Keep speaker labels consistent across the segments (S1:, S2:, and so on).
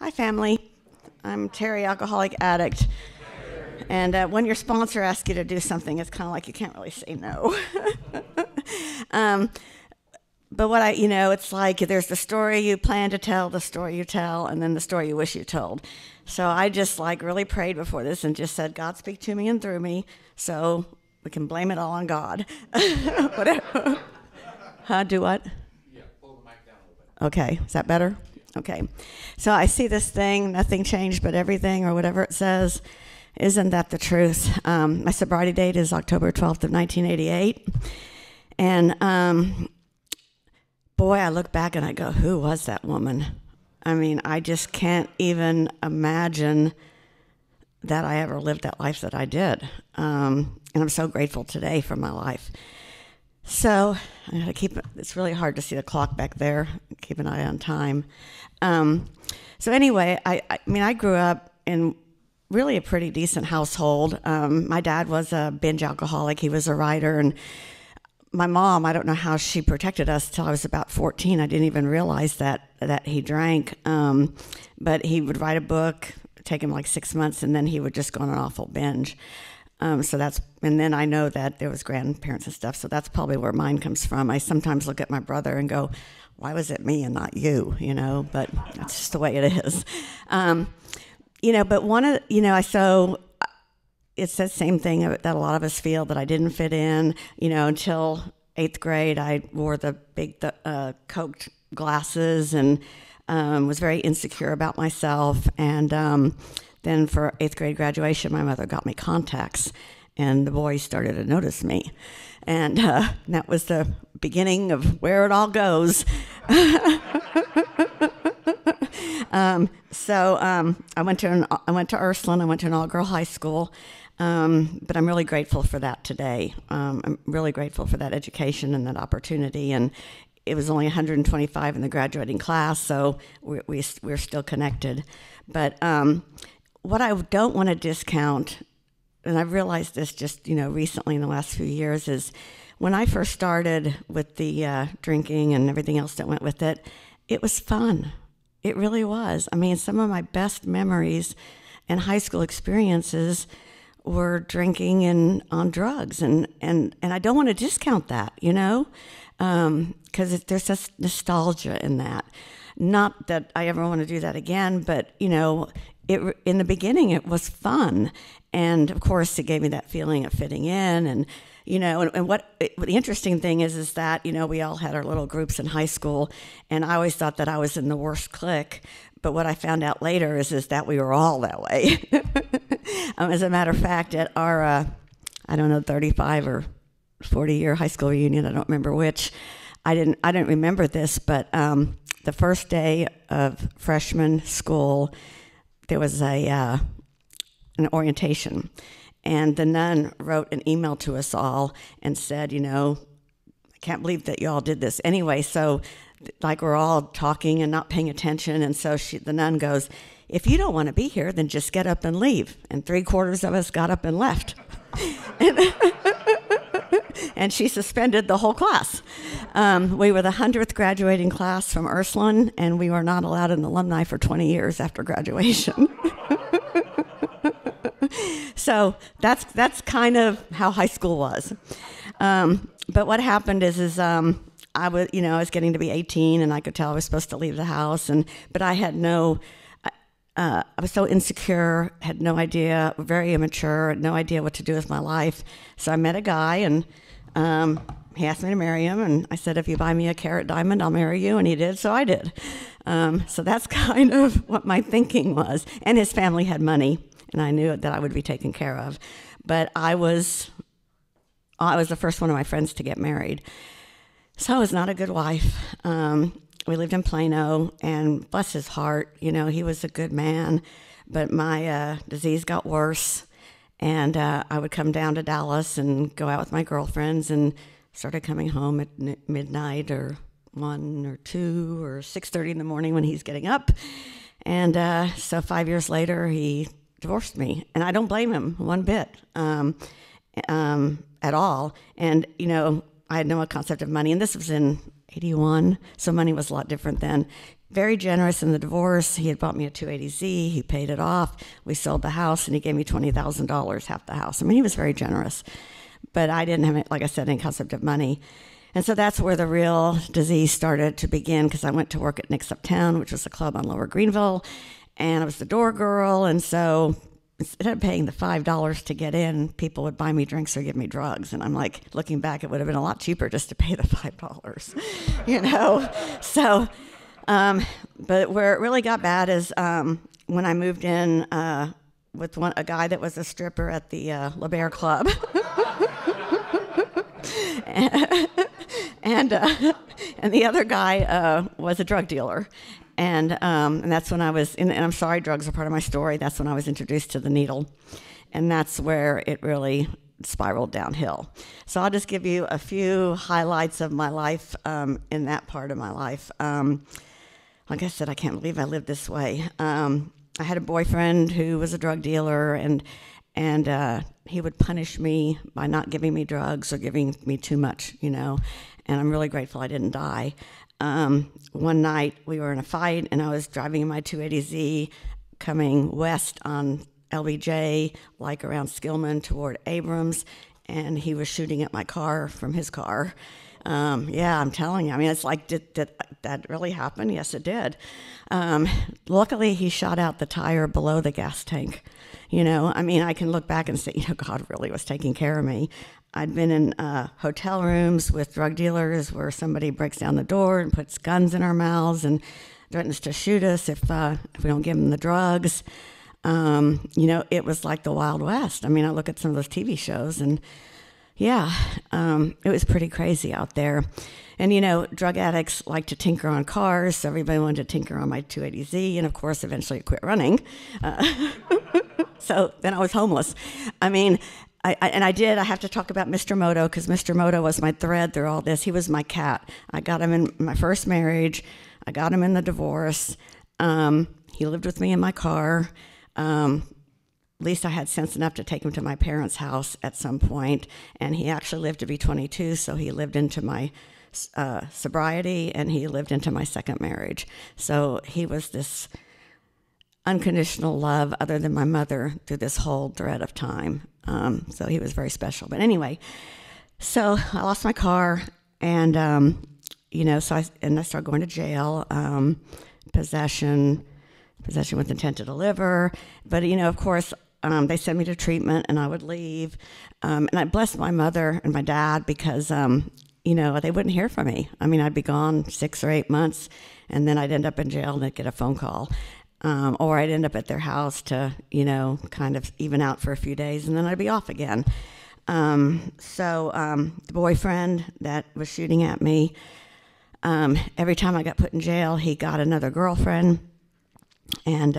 S1: Hi, family. I'm Terry, alcoholic addict. And when your sponsor asks you to do something, it's kind of like you can't really say no. But it's like there's the story you plan to tell, the story you tell, and then the story you wish you told. So I just really prayed before this and just said, God, speak to me and through me, so we can blame it all on God. Whatever. Do what?
S2: Yeah, pull the mic down a little bit.
S1: Okay, is that better? Okay. So I see this thing, nothing changed but everything, or whatever it says. Isn't that the truth? My sobriety date is October 12th of 1988. And boy, I look back and I go, who was that woman? I mean, I just can't even imagine that I ever lived that life that I did. And I'm so grateful today for my life. So I gotta keep it, it's really hard to see the clock back there. Keep an eye on time. So anyway, I mean, I grew up in really a pretty decent household. My dad was a binge alcoholic. He was a writer, and my mom, I don't know how she protected us till I was about 14. I didn't even realize that he drank. But he would write a book, take him like 6 months, and then he would just go on an awful binge. And then I know that there was grandparents and stuff, so that's probably where mine comes from. I sometimes look at my brother and go, why was it me and not you, but that's just the way it is. But so it's the same thing that a lot of us feel, that I didn't fit in, until 8th grade. I wore the big coked glasses and was very insecure about myself. And then for 8th grade graduation, my mother got me contacts, and the boys started to notice me. And that was the beginning of where it all goes. I went to Ursuline. I went to an all-girl high school, but I'm really grateful for that today. I'm really grateful for that education and that opportunity. And it was only 125 in the graduating class, so we're still connected. But what I don't want to discount, and I've realized this just recently in the last few years, is when I first started with the drinking and everything else that went with it, it was fun. It really was. I mean, some of my best memories and high school experiences were drinking and on drugs, and I don't want to discount that, because there's this nostalgia in that. Not that I ever want to do that again, but in the beginning it was fun, and of course it gave me that feeling of fitting in, and what the interesting thing is that, we all had our little groups in high school, and I always thought that I was in the worst clique, but what I found out later is that we were all that way. As a matter of fact, at our, 35 or 40-year high school reunion, I don't remember which, I didn't remember this, but the first day of freshman school, there was an orientation. And the nun wrote an email to us all and said, I can't believe that you all did this. Anyway, so we're all talking and not paying attention. And so the nun goes, if you don't want to be here, then just get up and leave. And 3/4 of us got up and left. And she suspended the whole class. We were the 100th graduating class from Ursuline, and we were not allowed an alumni for 20 years after graduation. So that's kind of how high school was. But what happened is I was getting to be 18, and I could tell I was supposed to leave the house, but I had I was so insecure, had no idea, very immature, had no idea what to do with my life. So I met a guy, and he asked me to marry him, and I said, if you buy me a carat diamond, I'll marry you, and he did, so I did. So that's kind of what my thinking was. And his family had money, and I knew that I would be taken care of. But I was the first one of my friends to get married. So I was not a good wife. We lived in Plano, and bless his heart, he was a good man, but my disease got worse, and I would come down to Dallas and go out with my girlfriends, and started coming home at midnight or 1 or 2 or 6:30 in the morning when he's getting up. And so 5 years later, he divorced me, and I don't blame him one bit at all. And I had no concept of money, and this was in 81, so money was a lot different then. Very generous in the divorce. He had bought me a 280Z. He paid it off. We sold the house, and he gave me $20,000, half the house. I mean, he was very generous. But I didn't have, like I said, any concept of money. And so that's where the real disease started to begin, because I went to work at Nick's Uptown, which was a club on Lower Greenville, and I was the door girl. And so instead of paying the $5 to get in, people would buy me drinks or give me drugs. And I'm like, looking back, it would have been a lot cheaper just to pay the $5, you know? So, but where it really got bad is when I moved in with a guy that was a stripper at the La Bear Club. and the other guy was a drug dealer. And that's when I was, and I'm sorry, drugs are part of my story. That's when I was introduced to the needle. And that's where it really spiraled downhill. So I'll just give you a few highlights of my life in that part of my life. Like I said, I can't believe I lived this way. I had a boyfriend who was a drug dealer, and he would punish me by not giving me drugs or giving me too much, you know. And I'm really grateful I didn't die. One night we were in a fight, and I was driving in my 280Z coming west on LBJ, like around Skillman toward Abrams, and he was shooting at my car from his car. Yeah, I'm telling you. I mean, it's like, did that really happen? Yes, it did. Luckily, he shot out the tire below the gas tank. You know, I mean, I can look back and say, you know, God really was taking care of me. I'd been in hotel rooms with drug dealers where somebody breaks down the door and puts guns in our mouths and threatens to shoot us if we don't give them the drugs. You know, it was like the Wild West. I mean, I look at some of those TV shows, and yeah, it was pretty crazy out there. And, you know, drug addicts like to tinker on cars, so everybody wanted to tinker on my 280Z, and of course, eventually it quit running. So then I was homeless. I mean, I have to talk about Mr. Moto, because Mr. Moto was my thread through all this. He was my cat. I got him in my first marriage. I got him in the divorce. He lived with me in my car. At least I had sense enough to take him to my parents' house at some point, and he actually lived to be 22, so he lived into my sobriety, and he lived into my second marriage. So he was this unconditional love other than my mother through this whole thread of time. So he was very special. But anyway, so I lost my car, and you know, so I started going to jail, possession with intent to deliver. But you know, of course, they sent me to treatment, and I would leave. And I blessed my mother and my dad, because you know, they wouldn't hear from me. I mean, I'd be gone 6 or 8 months, and then I'd end up in jail and I'd get a phone call. Or I'd end up at their house to, you know, kind of even out for a few days, and then I'd be off again. So the boyfriend that was shooting at me, every time I got put in jail, he got another girlfriend. And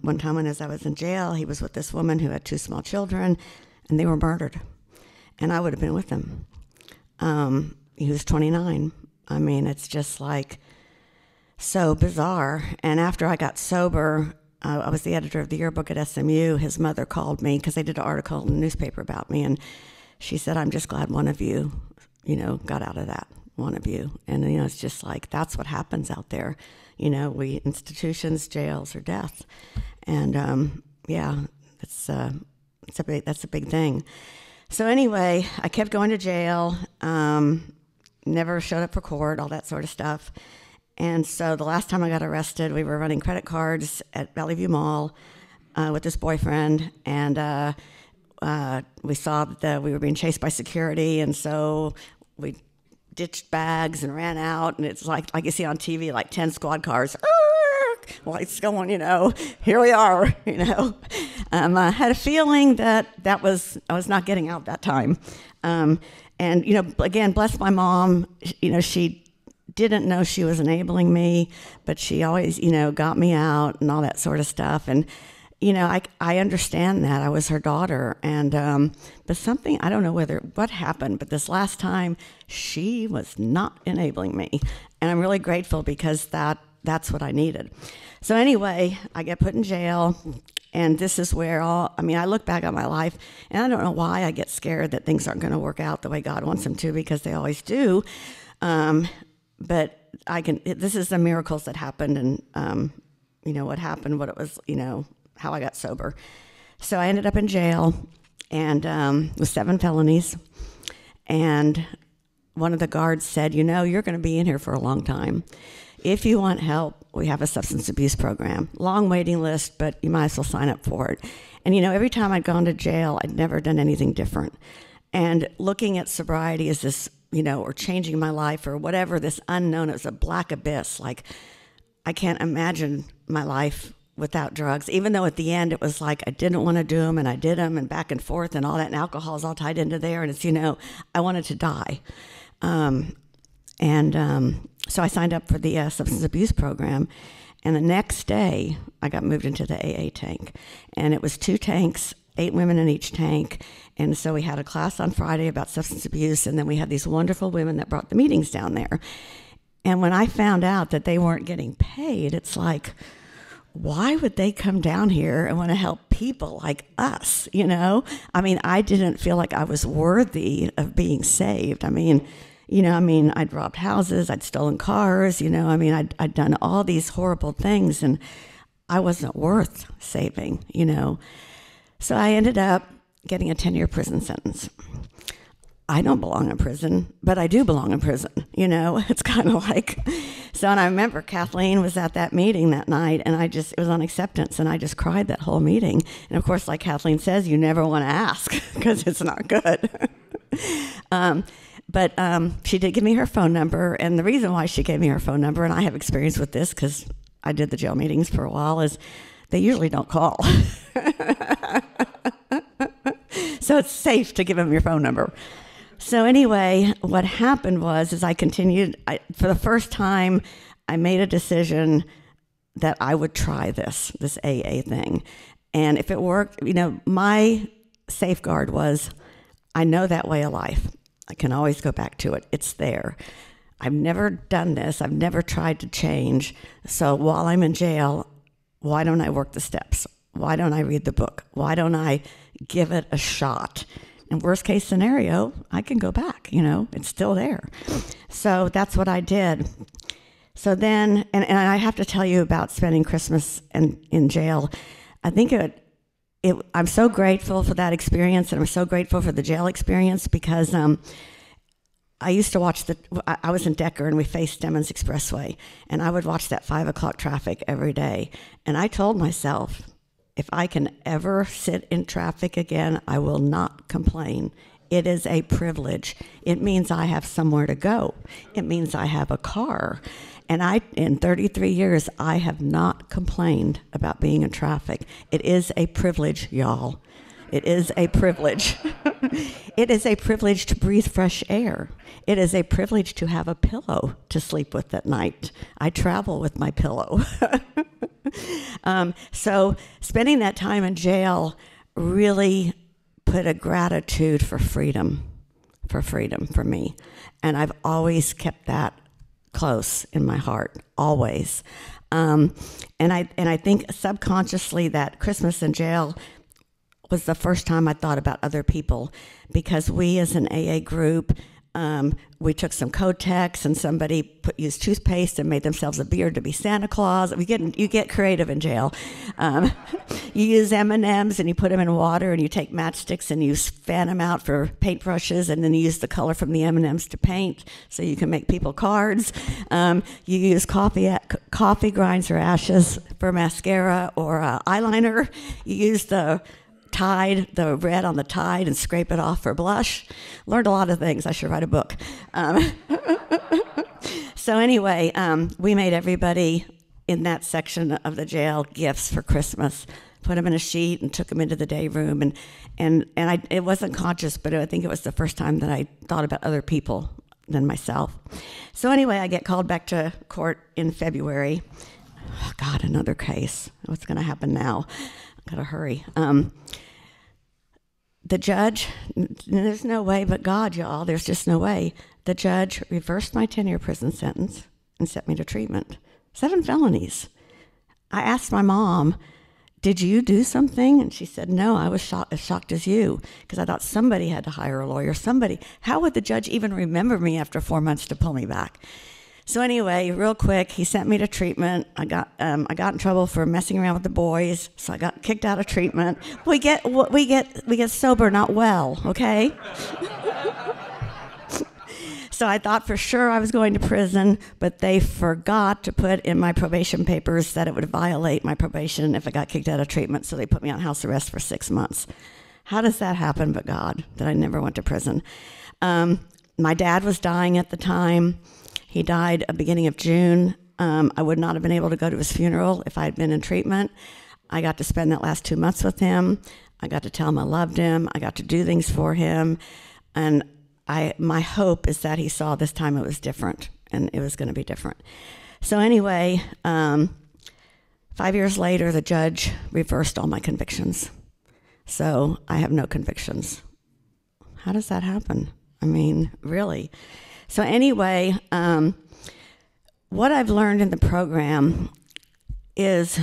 S1: one time when I was in jail, he was with this woman who had 2 small children, and they were murdered. And I would have been with him. He was 29. I mean, it's just like so bizarre. And after I got sober, I was the editor of the yearbook at SMU. His mother called me because they did an article in the newspaper about me, and she said, "I'm just glad one of you, you know, got out of that, one of you." And you know, it's just like that's what happens out there. You know, institutions, jails, or death, and yeah, that's a big thing. So anyway, I kept going to jail. Never showed up for court, all that sort of stuff. And so the last time I got arrested, we were running credit cards at Valley View Mall with this boyfriend, and we saw that we were being chased by security, and so we ditched bags and ran out, and it's like you see on TV, like 10 squad cars, lights going, you know, here we are, you know. I had a feeling that I was not getting out that time. And, you know, again, bless my mom, you know, she didn't know she was enabling me, but she always, you know, got me out and all that sort of stuff. And, you know, I understand that. I was her daughter. And, but something, I don't know what happened, but this last time, she was not enabling me. And I'm really grateful, because that's what I needed. So anyway, I get put in jail, and this is where I look back on my life, and I don't know why I get scared that things aren't going to work out the way God wants them to, because they always do. but this is the miracles that happened, and what happened, what it was, how I got sober. So I ended up in jail, and with 7 felonies, and one of the guards said, you're going to be in here for a long time. If you want help, we have a substance abuse program. Long waiting list, but you might as well sign up for it. And, every time I'd gone to jail, I'd never done anything different. And looking at sobriety as this, or changing my life or whatever, this unknown, it was a black abyss. Like, I can't imagine my life without drugs, even though at the end it was like I didn't want to do them, and I did them, and back and forth, and all that, and alcohol is all tied into there, and it's, I wanted to die. So I signed up for the substance abuse program, and the next day I got moved into the AA tank, and it was 2 tanks, 8 women in each tank, and so we had a class on Friday about substance abuse, and then we had these wonderful women that brought the meetings down there. And when I found out that they weren't getting paid, it's like, why would they come down here and want to help people like us, I didn't feel like I was worthy of being saved. I'd robbed houses, I'd stolen cars, I'd done all these horrible things, and I wasn't worth saving, So I ended up getting a 10-year prison sentence. I don't belong in prison, but I do belong in prison, It's kind of like, so, and I remember Kathleen was at that meeting that night, and it was on acceptance, and I just cried that whole meeting. And of course, like Kathleen says, you never want to ask, because it's not good. But she did give me her phone number, and the reason why she gave me her phone number, and I have experience with this because I did the jail meetings for a while, is they usually don't call. So it's safe to give them your phone number. So anyway, what happened was I continued. For the first time, I made a decision that I would try this AA thing. And if it worked, my safeguard was, I know that way of life. I can always go back to it. It's there. I've never done this. I've never tried to change. So while I'm in jail, why don't I work the steps? Why don't I read the book? Why don't I give it a shot? And worst case scenario, I can go back, it's still there. So that's what I did. So then, and I have to tell you about spending Christmas in jail. I think I'm so grateful for that experience, and I'm so grateful for the jail experience, because I used to watch I was in Decker, and we faced Stemmons Expressway, and I would watch that 5 o'clock traffic every day. And I told myself, if I can ever sit in traffic again, I will not complain. It is a privilege. It means I have somewhere to go. It means I have a car. And in 33 years, I have not complained about being in traffic. It is a privilege, y'all. It is a privilege. It is a privilege to breathe fresh air. It is a privilege to have a pillow to sleep with at night. I travel with my pillow. So spending that time in jail really put a gratitude for freedom for me. And I've always kept that close in my heart, always. And I think subconsciously that Christmas in jail was the first time I thought about other people, because we as an AA group, we took some Kotex, and somebody used toothpaste and made themselves a beard to be Santa Claus. You get creative in jail. You use M&Ms, and you put them in water, and you take matchsticks and you fan them out for paintbrushes, and then you use the color from the M&Ms to paint, so you can make people cards. You use coffee grinds or ashes for mascara or eyeliner. You use the red on the Tide, and scrape it off for blush. Learned a lot of things. I should write a book. So anyway, we made everybody in that section of the jail gifts for Christmas. Put them in a sheet and took them into the day room. And it wasn't conscious, but I think it was the first time that I thought about other people than myself. So anyway, I get called back to court in February. Oh, God, another case. What's going to happen now? Got to hurry. The judge, there's no way but God, y'all. There's just no way. The judge reversed my 10-year prison sentence and sent me to treatment. 7 felonies. I asked my mom, did you do something? And she said, no, I was as shocked as you, because I thought somebody had to hire a lawyer. How would the judge even remember me after 4 months to pull me back? So anyway, real quick, he sent me to treatment. I got in trouble for messing around with the boys, so I got kicked out of treatment. We get sober, not well, okay? So I thought for sure I was going to prison, but they forgot to put in my probation papers that it would violate my probation if I got kicked out of treatment, so they put me on house arrest for 6 months. How does that happen but God, that I never went to prison? My dad was dying at the time. He died at the beginning of June. I would not have been able to go to his funeral if I had been in treatment. I got to spend that last 2 months with him. I got to tell him I loved him. I got to do things for him. And my hope is that he saw this time it was different, and it was going to be different. So anyway, 5 years later, the judge reversed all my convictions. So I have no convictions. How does that happen? I mean, really? So anyway, what I've learned in the program is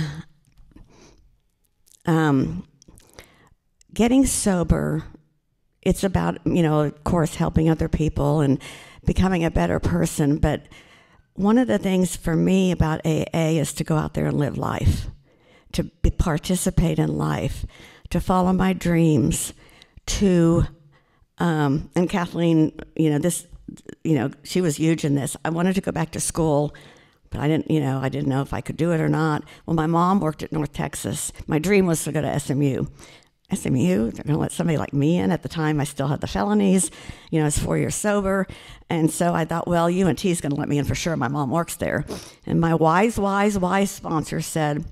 S1: getting sober. It's about, of course, helping other people and becoming a better person. But one of the things for me about AA is to go out there and live life, to participate in life, to follow my dreams, to, and Kathleen, she was huge in this. I wanted to go back to school, but I didn't know if I could do it or not. Well, my mom worked at North Texas. My dream was to go to SMU. SMU, they're going to let somebody like me in. At the time, I still had the felonies. I was 4 years sober. And so I thought, well, UNT is going to let me in for sure. My mom works there. And my wise sponsor said,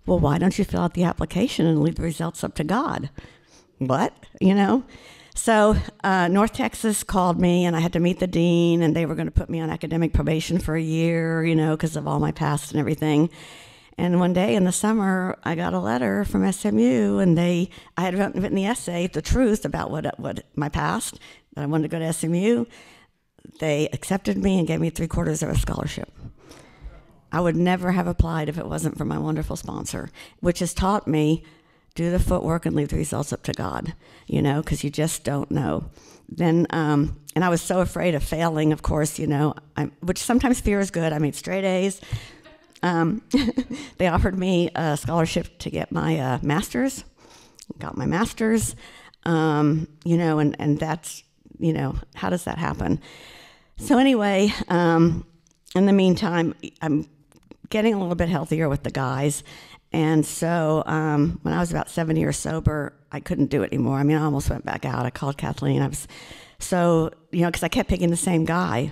S1: well, why don't you fill out the application and leave the results up to God? What? So North Texas called me, and I had to meet the dean, and they were going to put me on academic probation for a year, because of all my past and everything. And one day in the summer, I got a letter from SMU, and I had written the essay, The Truth, about what my past, that I wanted to go to SMU. They accepted me and gave me 3/4 of a scholarship. I would never have applied if it wasn't for my wonderful sponsor, which has taught me, do the footwork and leave the results up to God, because you just don't know. Then, and I was so afraid of failing, of course, which sometimes fear is good. I made straight A's. They offered me a scholarship to get my master's. Got my master's, and that's, how does that happen? So anyway, in the meantime, I'm getting a little bit healthier with the guys. And so when I was about 7 years sober, I couldn't do it anymore. I mean, I almost went back out. I called Kathleen. I was so, because I kept picking the same guy.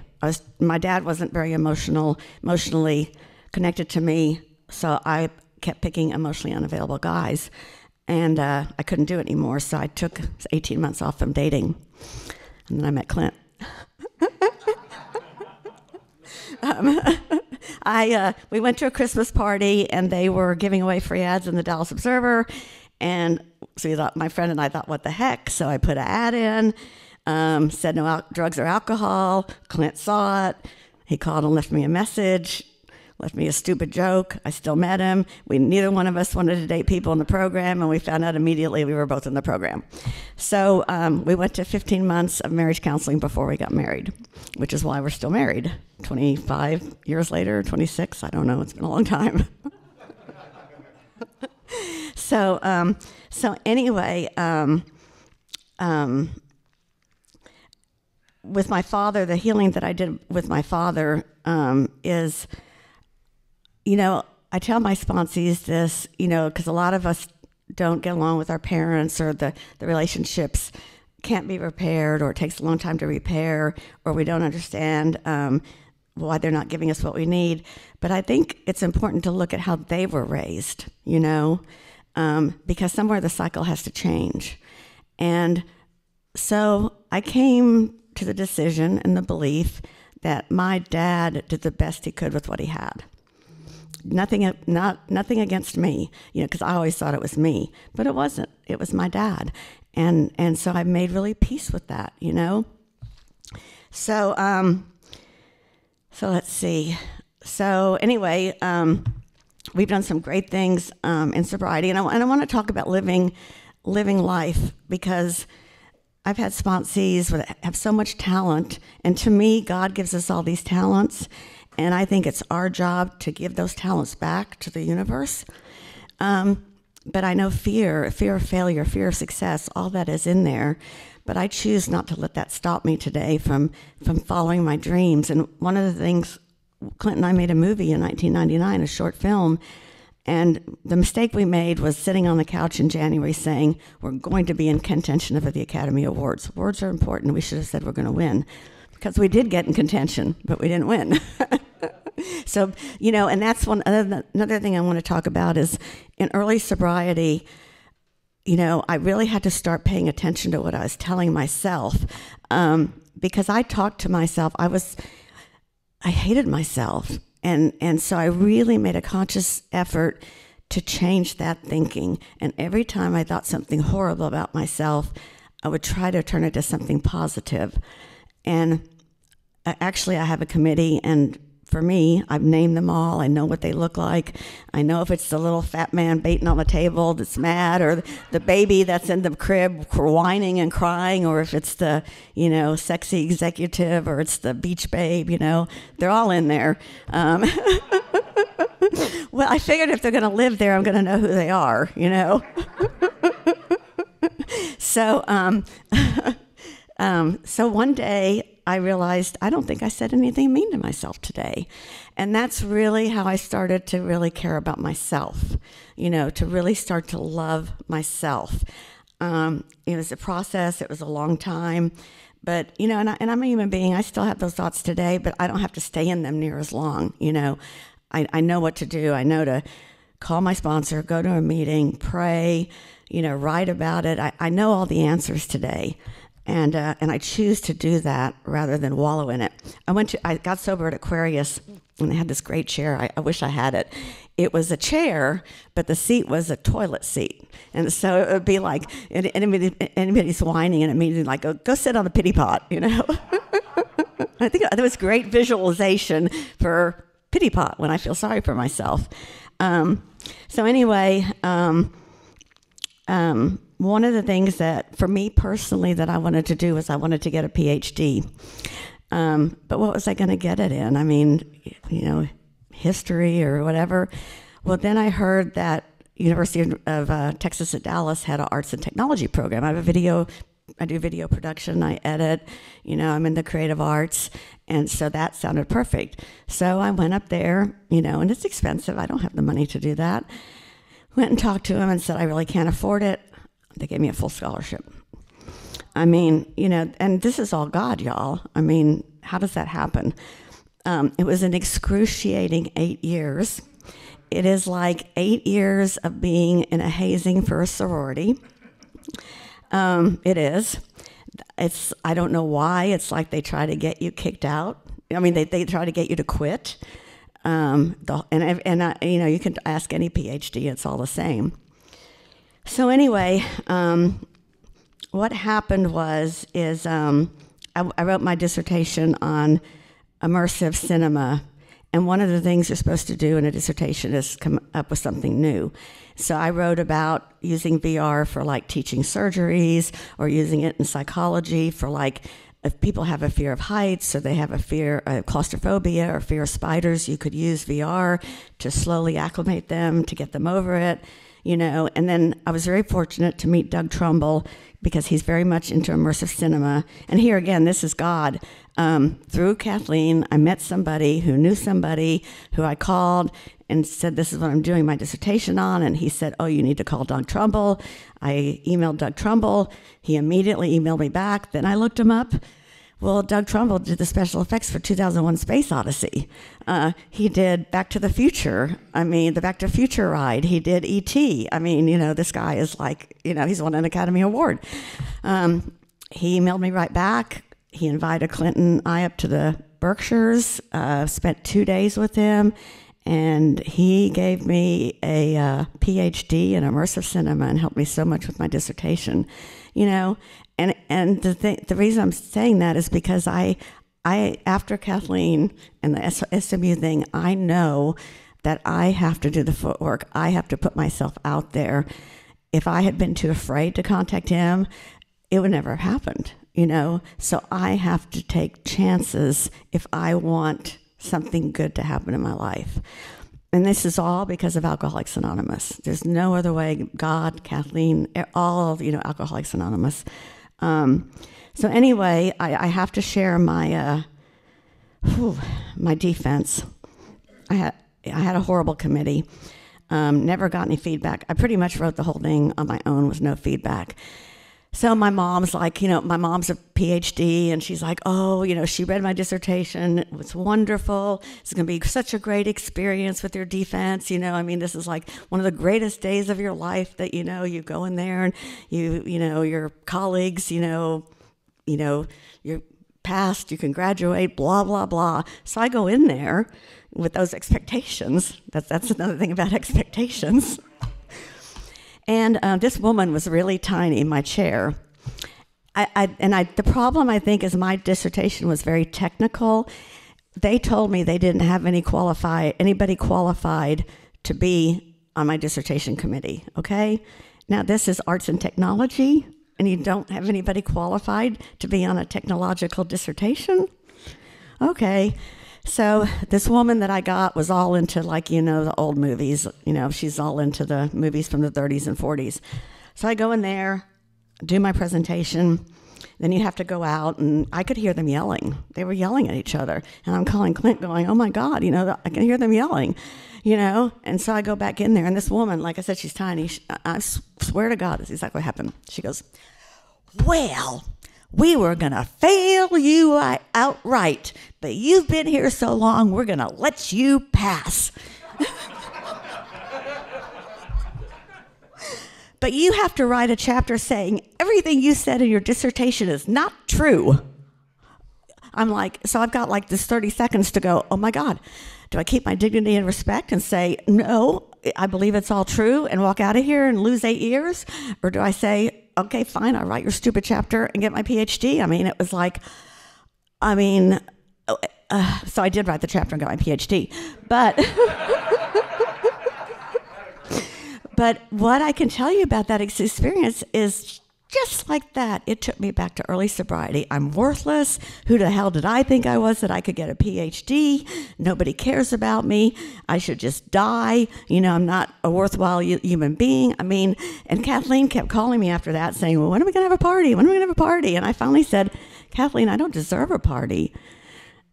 S1: My dad wasn't very emotionally connected to me, so I kept picking emotionally unavailable guys, and I couldn't do it anymore, so I took 18 months off from dating, and then I met Clint. We went to a Christmas party, and they were giving away free ads in the Dallas Observer, and so my friend and I thought, what the heck, so I put an ad in, said no drugs or alcohol. Clint saw it. He called and left me a message, left me a stupid joke. I still met him. Neither one of us wanted to date people in the program, and we found out immediately we were both in the program. So we went to 15 months of marriage counseling before we got married, which is why we're still married. 25 years later, 26, I don't know. It's been a long time. So anyway, with my father, the healing that I did with my father is, I tell my sponsees this, because a lot of us don't get along with our parents, or the relationships can't be repaired, or it takes a long time to repair, or we don't understand why they're not giving us what we need. But I think it's important to look at how they were raised, because somewhere the cycle has to change. And so I came to the decision and the belief that my dad did the best he could with what he had. Nothing against me, because I always thought it was me, but it wasn't. It was my dad, and so I made really peace with that, So let's see. So anyway, we've done some great things in sobriety, and I want to talk about living life, because I've had sponsees that have so much talent, and to me, God gives us all these talents, And I think it's our job to give those talents back to the universe. But I know fear of failure, fear of success, all that is in there. But I choose not to let that stop me today from following my dreams. And one of the things, Clint and I made a movie in 1999, a short film. And the mistake we made was sitting on the couch in January saying, we're going to be in contention for the Academy Awards. Awards are important. We should have said we're going to win. Because we did get in contention, but we didn't win. So, and that's another thing I want to talk about is in early sobriety, I really had to start paying attention to what I was telling myself, because I talked to myself. I hated myself. And so I really made a conscious effort to change that thinking. And every time I thought something horrible about myself, I would try to turn it to something positive. And actually, I have a committee, and for me, I've named them all. I know what they look like. I know if it's the little fat man baiting on the table that's mad, or the baby that's in the crib whining and crying, or if it's the, sexy executive, or it's the beach babe, they're all in there. Well, I figured if they're going to live there, I'm going to know who they are, So, so one day, I realized I don't think I said anything mean to myself today. And that's really how I started to really care about myself, to really start to love myself. It was a process. It was a long time. But, and I'm a human being. I still have those thoughts today, but I don't have to stay in them near as long. I know what to do. I know to call my sponsor, go to a meeting, pray, write about it. I know all the answers today. And I choose to do that rather than wallow in it. I got sober at Aquarius, and they had this great chair. I wish I had it. It was a chair, but the seat was a toilet seat. And so it would be like, anybody's whining, and immediately like, go sit on the pity pot, I think that was great visualization for pity pot when I feel sorry for myself. So anyway, one of the things that, for me personally, that I wanted to do was I wanted to get a PhD. But what was I going to get it in? I mean, history or whatever. Well, then I heard that University of Texas at Dallas had an arts and technology program. I do video production, I edit, I'm in the creative arts, and so that sounded perfect. So I went up there, and it's expensive. I don't have the money to do that. Went and talked to him and said, I really can't afford it. They gave me a full scholarship. I mean, and this is all God, y'all. I mean, how does that happen? It was an excruciating 8 years. It is like 8 years of being in a hazing for a sorority. It is. I don't know why. It's like they try to get you kicked out. I mean, they try to get you to quit. You can ask any PhD, it's all the same. So anyway, what happened is I wrote my dissertation on immersive cinema, and one of the things you're supposed to do in a dissertation is come up with something new. So I wrote about using VR for like teaching surgeries, or using it in psychology for like if people have a fear of heights, or they have a fear of claustrophobia or fear of spiders, you could use VR to slowly acclimate them, to get them over it. And then I was very fortunate to meet Doug Trumbull, because he's very much into immersive cinema. And here again, this is God. Through Kathleen, I met somebody who knew somebody who I called and said, this is what I'm doing my dissertation on. And he said, oh, you need to call Doug Trumbull. I emailed Doug Trumbull. He immediately emailed me back. Then I looked him up. Well, Doug Trumbull did the special effects for 2001 Space Odyssey. He did Back to the Future. The Back to the Future ride. He did E.T. This guy is like, he's won an Academy Award. He emailed me right back. He invited Clinton and I up to the Berkshires, spent 2 days with him, and he gave me a PhD in immersive cinema and helped me so much with my dissertation, And the reason I'm saying that is because I after Kathleen and the SMU thing, I know that I have to do the footwork. I have to put myself out there. If I had been too afraid to contact him, it would never have happened, So I have to take chances if I want something good to happen in my life. And this is all because of Alcoholics Anonymous. There's no other way. God, Kathleen, all, Alcoholics Anonymous. So anyway, I have to share my my defense. I had a horrible committee. Never got any feedback. I pretty much wrote the whole thing on my own with no feedback. So my mom's like, my mom's a PhD, and she's like, oh, she read my dissertation. It was wonderful. It's going to be such a great experience with your defense. This is like one of the greatest days of your life that, you go in there and your colleagues, your past, you can graduate, blah, blah, blah. So I go in there with those expectations. That's another thing about expectations. And this woman was really tiny in my chair. The problem, I think, is my dissertation was very technical. They told me they didn't have anybody qualified to be on my dissertation committee, okay? Now, this is arts and technology, and you don't have anybody qualified to be on a technological dissertation? Okay. So this woman that I got was all into the old movies. She's all into the movies from the 30s and 40s. So I go in there, do my presentation, then you have to go out, and I could hear them yelling. They were yelling at each other. And I'm calling Clint going, oh my God, I can hear them yelling, And so I go back in there, and this woman, like I said, she's tiny. I swear to God, this is exactly what happened. She goes, well, we were going to fail you outright, but you've been here so long, we're going to let you pass. But you have to write a chapter saying everything you said in your dissertation is not true. I'm like, so I've got this 30 seconds to go, oh my God, do I keep my dignity and respect and say, no, I believe it's all true and walk out of here and lose 8 years? Or do I say, okay, fine, I'll write your stupid chapter and get my PhD? It was so I did write the chapter and got my PhD. But what I can tell you about that experience is just like that. It took me back to early sobriety. I'm worthless. Who the hell did I think I was that I could get a PhD? Nobody cares about me. I should just die. I'm not a worthwhile human being. And Kathleen kept calling me after that saying, well, when are we going to have a party? When are we going to have a party? And I finally said, Kathleen, I don't deserve a party.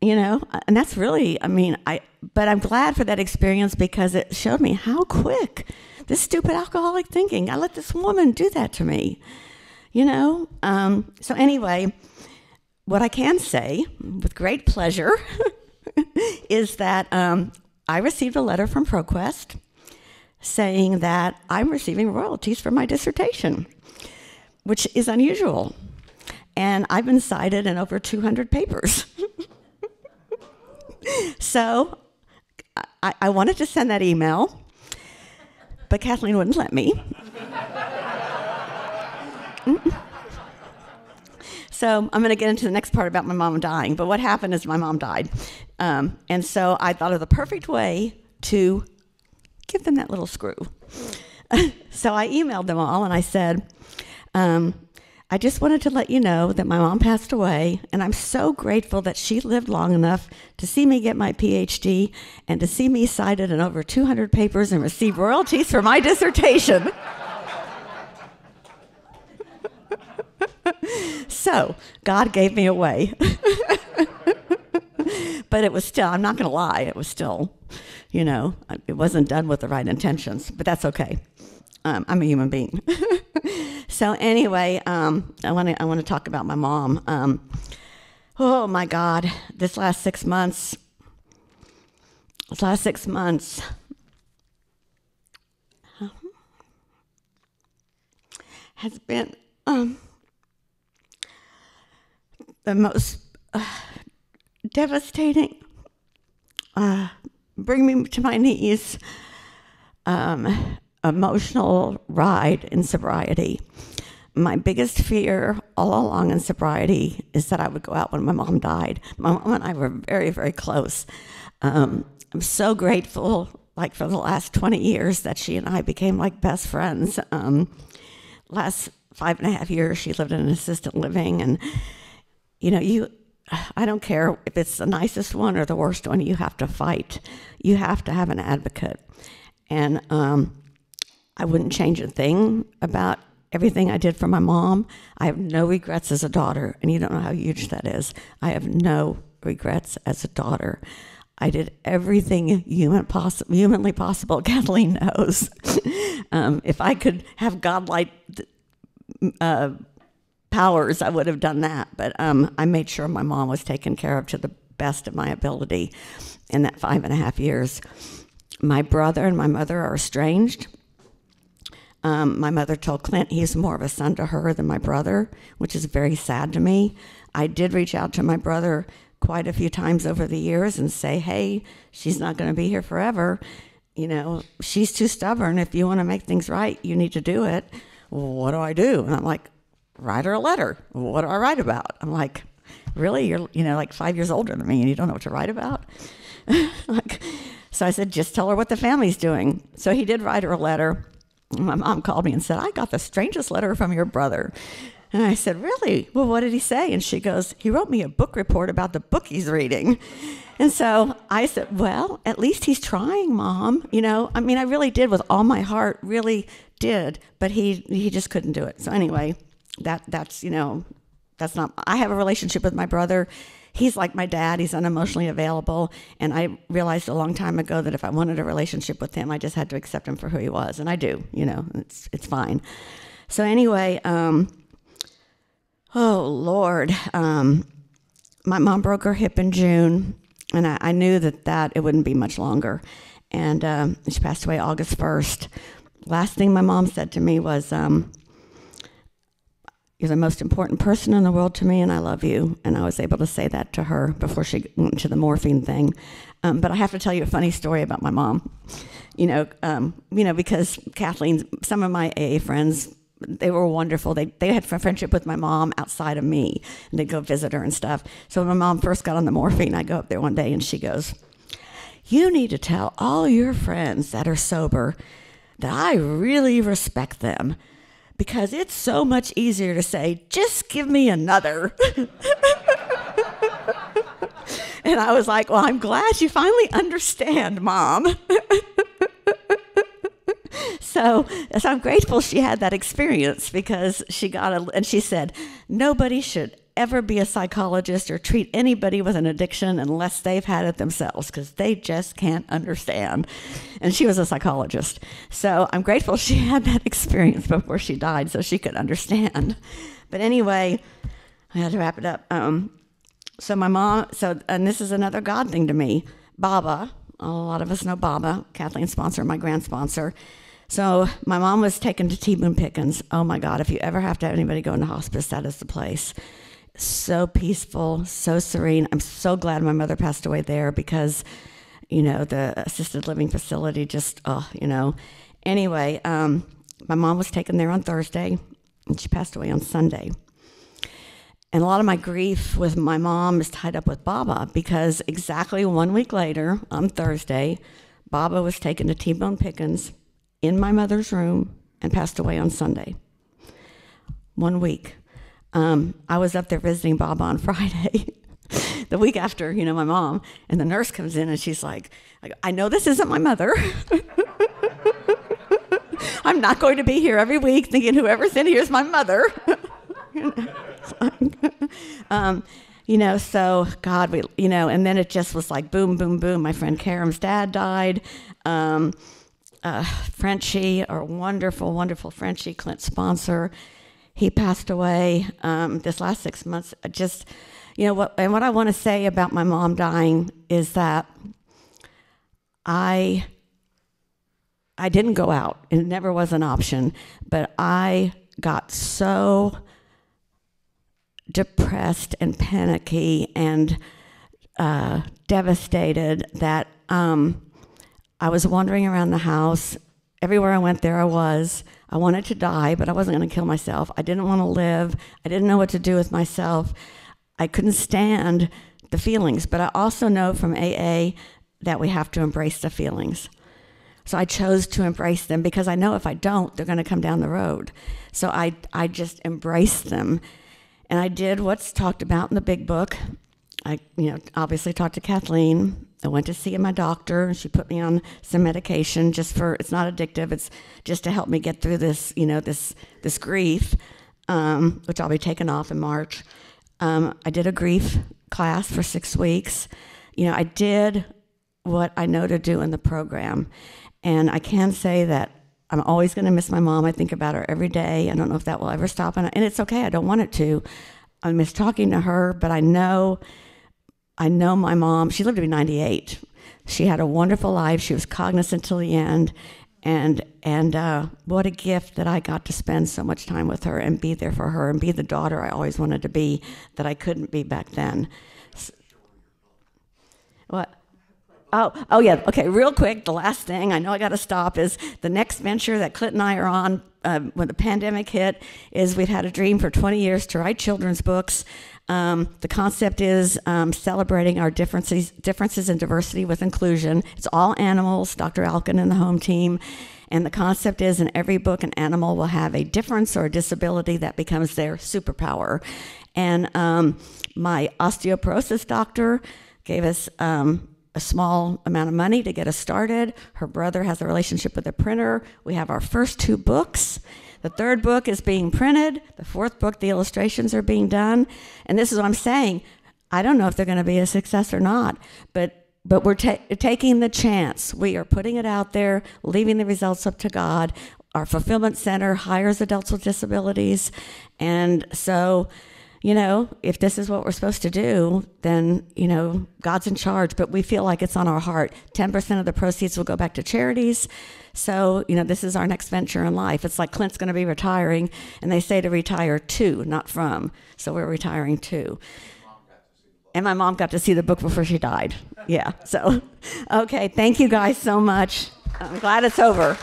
S1: And that's really, but I'm glad for that experience because it showed me how quick this stupid alcoholic thinking, I let this woman do that to me. So anyway, what I can say with great pleasure is that I received a letter from ProQuest saying that I'm receiving royalties for my dissertation, which is unusual. And I've been cited in over 200 papers. So I wanted to send that email, but Kathleen wouldn't let me. So I'm going to get into the next part about my mom dying. But what happened is my mom died. And so I thought of the perfect way to give them that little screw. So I emailed them all and I said, I just wanted to let you know that my mom passed away, and I'm so grateful that she lived long enough to see me get my PhD and to see me cited in over 200 papers and receive royalties for my dissertation. So, God gave me away. But it was still, I'm not going to lie, it was still, it wasn't done with the right intentions, but that's okay. I'm a human being. So anyway, I want to talk about my mom. Oh my God, this last 6 months has been the most devastating, bring me to my knees, emotional ride in sobriety. My biggest fear all along in sobriety is that I would go out when my mom died. My mom and I were very, very close. I'm so grateful, for the last 20 years that she and I became best friends. Last 5.5 years, she lived in an assisted living, and I don't care if it's the nicest one or the worst one, you have to fight. You have to have an advocate. And I wouldn't change a thing about everything I did for my mom. I have no regrets as a daughter, and you don't know how huge that is. I have no regrets as a daughter. I did everything humanly possible. Kathleen knows. If I could have godlike powers, I would have done that. But I made sure my mom was taken care of to the best of my ability in that 5.5 years. My brother and my mother are estranged. My mother told Clint he's more of a son to her than my brother, which is very sad to me. I did reach out to my brother quite a few times over the years and say, hey, she's not going to be here forever. You know, she's too stubborn. If you want to make things right, you need to do it. What do I do? And I'm like, write her a letter. What do I write about? I'm like, really? You're, like 5 years older than me and you don't know what to write about? So I said, just tell her what the family's doing. So he did write her a letter. My mom called me and said, I got the strangest letter from your brother. And I said, really? Well, what did he say? And she goes, he wrote me a book report about the book he's reading. And so I said, well, at least he's trying, Mom. I really did with all my heart, really did. But he just couldn't do it. So anyway, that's not, I have a relationship with my brother. He's like my dad. He's unemotionally available. And I realized a long time ago that if I wanted a relationship with him, I just had to accept him for who he was. And I do, it's fine. So anyway, oh, Lord. My mom broke her hip in June, and I knew that it wouldn't be much longer. And she passed away August 1st. Last thing my mom said to me was, you're the most important person in the world to me, and I love you. And I was able to say that to her before she went into the morphine thing. But I have to tell you a funny story about my mom. Because Kathleen, some of my AA friends, they were wonderful. They had a friendship with my mom outside of me, and they'd go visit her and stuff. So when my mom first got on the morphine, I go up there one day, and she goes, you need to tell all your friends that are sober that I really respect them, because it's so much easier to say, just give me another. And I was like, well, I'm glad you finally understand, Mom. So I'm grateful she had that experience, because and she said, nobody should ever be a psychologist or treat anybody with an addiction unless they've had it themselves, because they just can't understand. And she was a psychologist. So I'm grateful she had that experience before she died so she could understand. But anyway, I had to wrap it up. So my mom, and this is another God thing to me, Baba, a lot of us know Baba, Kathleen's sponsor, my grand sponsor. So my mom was taken to T-Boone Pickens. Oh my God, if you ever have to have anybody go into hospice, that is the place. So peaceful, so serene. I'm so glad my mother passed away there, because, the assisted living facility just, Anyway, my mom was taken there on Thursday, and she passed away on Sunday. And a lot of my grief with my mom is tied up with Baba, because exactly 1 week later, on Thursday, Baba was taken to T-Bone Pickens in my mother's room and passed away on Sunday. 1 week. I was up there visiting Baba on Friday, the week after, my mom, and the nurse comes in and she's like, I know this isn't my mother. I'm not going to be here every week thinking whoever's in here is my mother. So God, and then it just was like boom, boom, boom. My friend Karam's dad died. Frenchie, our wonderful, wonderful Frenchie, Clint's sponsor, he passed away this last 6 months. What I want to say about my mom dying is that I didn't go out. It never was an option, but I got so depressed and panicky and devastated that I was wandering around the house. Everywhere I went, there I was. I wanted to die, but I wasn't going to kill myself. I didn't want to live. I didn't know what to do with myself. I couldn't stand the feelings, but I also know from AA that we have to embrace the feelings. So I chose to embrace them, because I know if I don't, they're going to come down the road. So I just embraced them. And I did what's talked about in the big book. obviously talked to Kathleen. I went to see my doctor, and she put me on some medication it's not addictive. It's just to help me get through this, this grief, which I'll be taking off in March. I did a grief class for 6 weeks. I did what I know to do in the program. And I can say that I'm always going to miss my mom. I think about her every day. I don't know if that will ever stop. And it's okay. I don't want it to. I miss talking to her, but I know my mom. She lived to be 98. She had a wonderful life. She was cognizant till the end. And what a gift that I got to spend so much time with her and be there for her and be the daughter I always wanted to be that I couldn't be back then. What? Oh yeah. Okay, real quick, the last thing, I know I got to stop, is the next venture that Clint and I are on when the pandemic hit is we've had a dream for 20 years to write children's books. The concept is celebrating our differences in diversity with inclusion. It's all animals, Dr. Alkin and the home team. And the concept is in every book, an animal will have a difference or a disability that becomes their superpower. And my osteoporosis doctor gave us a small amount of money to get us started. Her brother has a relationship with a printer. We have our first 2 books. The 3rd book is being printed. The 4th book, the illustrations are being done. And this is what I'm saying. I don't know if they're going to be a success or not, but we're taking the chance. We are putting it out there, leaving the results up to God. Our fulfillment center hires adults with disabilities. And so, if this is what we're supposed to do, then, God's in charge, but we feel like it's on our heart. 10% of the proceeds will go back to charities. So, this is our next venture in life. It's like Clint's going to be retiring, and they say to retire to, not from. So we're retiring to. And my mom got to see the book before she died. Yeah. So, okay. Thank you guys so much. I'm glad it's over.